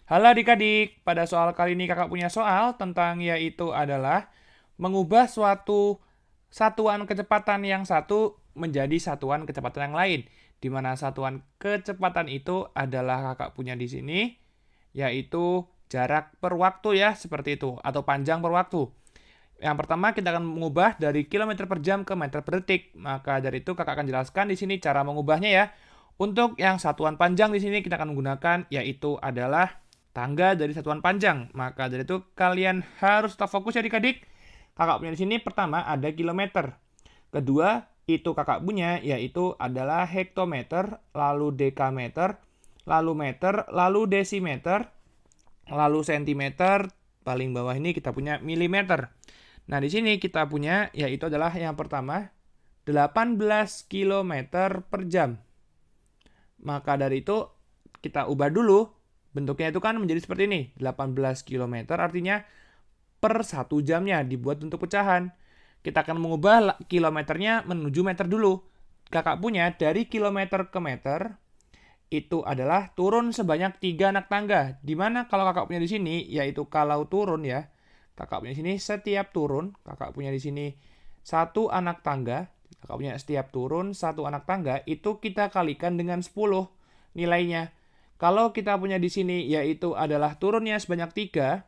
Halo adik-adik, pada soal kali ini kakak punya soal tentang yaitu adalah mengubah suatu satuan kecepatan yang satu menjadi satuan kecepatan yang lain. Di mana satuan kecepatan itu adalah kakak punya di sini, yaitu jarak per waktu ya, seperti itu, atau panjang per waktu. Yang pertama kita akan mengubah dari kilometer per jam ke meter per detik. Maka dari itu kakak akan jelaskan di sini cara mengubahnya ya. Untuk yang satuan panjang di sini kita akan menggunakan yaitu adalah tangga dari satuan panjang. Maka dari itu kalian harus tetap fokus ya adik-adik. Kakak punya di sini pertama ada kilometer. Kedua itu kakak punya yaitu adalah hektometer, lalu dekameter, lalu meter, lalu desimeter, lalu sentimeter, paling bawah ini kita punya milimeter. Nah, di sini kita punya yaitu adalah yang pertama 18 kilometer per jam. Maka dari itu kita ubah dulu. Bentuknya itu kan menjadi seperti ini. 18 kilometer artinya per 1 jamnya dibuat untuk pecahan. Kita akan mengubah kilometernya menuju meter dulu. Kakak punya dari kilometer ke meter itu adalah turun sebanyak 3 anak tangga. Dimana kalau kakak punya di sini, yaitu kalau turun ya, kakak punya di sini setiap turun, kakak punya di sini 1 anak tangga, kakak punya setiap turun 1 anak tangga, itu kita kalikan dengan 10 nilainya. Kalau kita punya di sini, yaitu adalah turunnya sebanyak 3,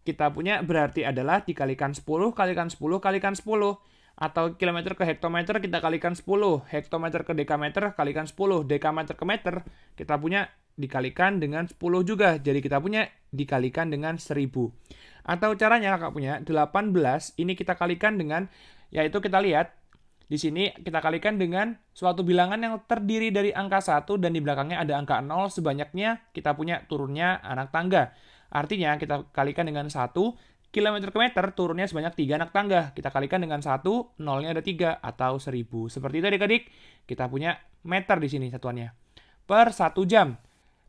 kita punya berarti adalah dikalikan 10, kalikan 10, kalikan 10. Atau kilometer ke hektometer kita kalikan 10, hektometer ke dekameter kalikan 10, dekameter ke meter kita punya dikalikan dengan 10 juga. Jadi kita punya dikalikan dengan 1000. Atau caranya kakak punya 18 ini kita kalikan dengan, yaitu kita lihat di sini kita kalikan dengan suatu bilangan yang terdiri dari angka 1 dan di belakangnya ada angka 0 sebanyaknya kita punya turunnya anak tangga. Artinya kita kalikan dengan 1, kilometer ke meter turunnya sebanyak 3 anak tangga. Kita kalikan dengan 1, nolnya ada 3 atau 1000. Seperti itu adik-adik. Kita punya meter di sini satuannya. Per 1 jam.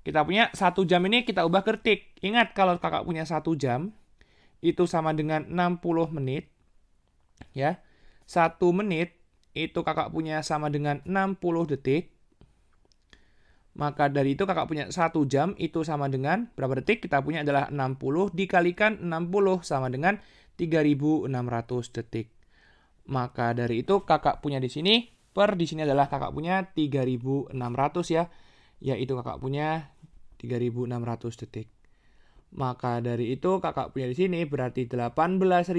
Kita punya 1 jam ini kita ubah ke detik. Ingat kalau kakak punya 1 jam, itu sama dengan 60 menit. Ya, 1 menit itu kakak punya sama dengan 60 detik. Maka dari itu kakak punya 1 jam itu sama dengan berapa detik? Kita punya adalah 60 dikalikan 60 sama dengan 3600 detik. Maka dari itu kakak punya di sini di sini adalah kakak punya 3600 ya. Yaitu kakak punya 3600 detik. Maka dari itu kakak punya di sini berarti 18.000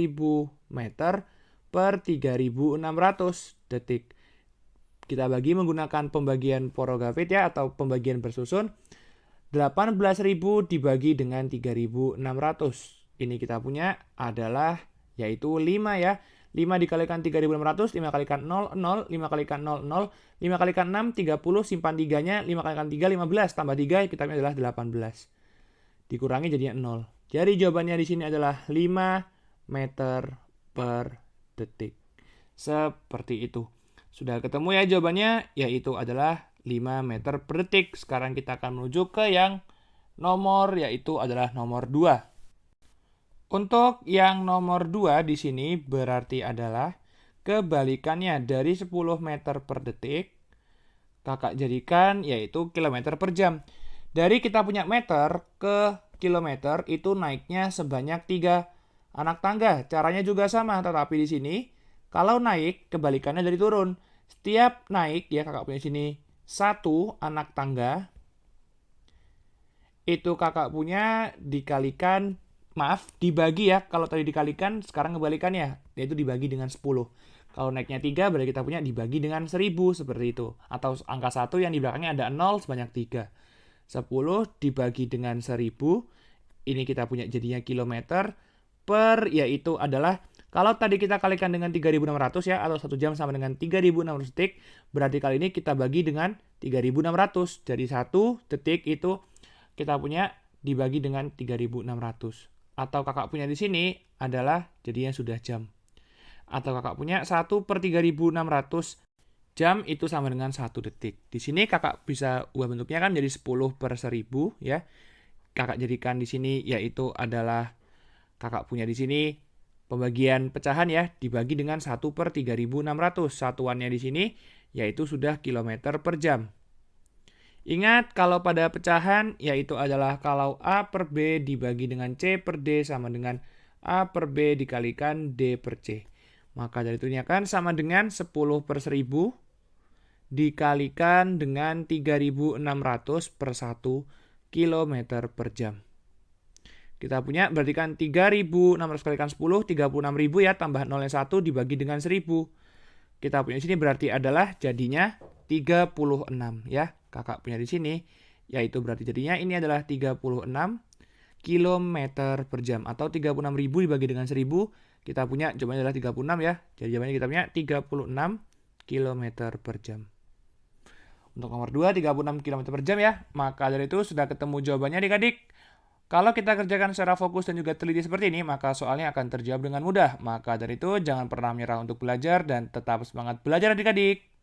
meter per 3600 detik. Kita bagi menggunakan pembagian Porogafit ya, atau pembagian bersusun. 18.000 dibagi dengan 3.600. Ini kita punya adalah yaitu 5 ya. 5 dikalikan 3.600, 5 kalikan 0, 0, 5 kalikan 0, 0, 5 kalikan 6, 30, simpan 3-nya, 5 kalikan 3, 15, tambah 3, kita punya adalah 18. Dikurangi jadinya 0. Jadi jawabannya di sini adalah 5 meter per detik. Seperti itu. Sudah ketemu ya jawabannya, yaitu adalah 5 meter per detik. Sekarang kita akan menuju ke yang nomor, yaitu adalah nomor 2. Untuk yang nomor 2 di sini berarti adalah kebalikannya dari 10 meter per detik. Kakak jadikan yaitu kilometer per jam. Dari kita punya meter ke kilometer itu naiknya sebanyak 3 anak tangga. Caranya juga sama, tetapi di sini kalau naik kebalikannya dari turun. Setiap naik ya kakak punya sini 1 anak tangga. Itu kakak punya dikalikan, maaf, dibagi ya. Kalau tadi dikalikan, sekarang kebalikannya, yaitu dibagi dengan 10. Kalau naiknya 3, berarti kita punya dibagi dengan 1000, seperti itu. Atau angka 1 yang di belakangnya ada 0 sebanyak 3. 10 dibagi dengan 1000, ini kita punya jadinya kilometer per, yaitu adalah, kalau tadi kita kalikan dengan 3600 ya, atau 1 jam sama dengan 3600 detik, berarti kali ini kita bagi dengan 3600. Jadi 1 detik itu kita punya dibagi dengan 3600. Atau kakak punya di sini adalah jadinya sudah jam. Atau kakak punya 1 per 3600 jam itu sama dengan 1 detik. Di sini kakak bisa ubah bentuknya kan jadi 10 per 1000 ya. Kakak jadikan di sini yaitu adalah kakak punya di sini pembagian pecahan ya, dibagi dengan 1 per 3600. Satuannya di sini yaitu sudah kilometer per jam. Ingat kalau pada pecahan yaitu adalah kalau A per B dibagi dengan C per D sama dengan A per B dikalikan D per C. Maka dari itu ini akan sama dengan 10 per 1000 dikalikan dengan 3600 per 1 km per jam. Kita punya berarti kan 3600 kalikan 10, 36.000 ya, tambah 0 1 dibagi dengan 1000. Kita punya di sini berarti adalah jadinya 36 ya. Kakak punya di sini, yaitu berarti jadinya ini adalah 36 km per jam. Atau 36.000 dibagi dengan 1000, kita punya jawabannya adalah 36 ya. Jadi jawabannya kita punya 36 km per jam. Untuk nomor 2, 36 km per jam ya. Maka dari itu sudah ketemu jawabannya adik-adik. Kalau kita kerjakan secara fokus dan juga teliti seperti ini, maka soalnya akan terjawab dengan mudah. Maka dari itu, jangan pernah menyerah untuk belajar dan tetap semangat belajar adik-adik.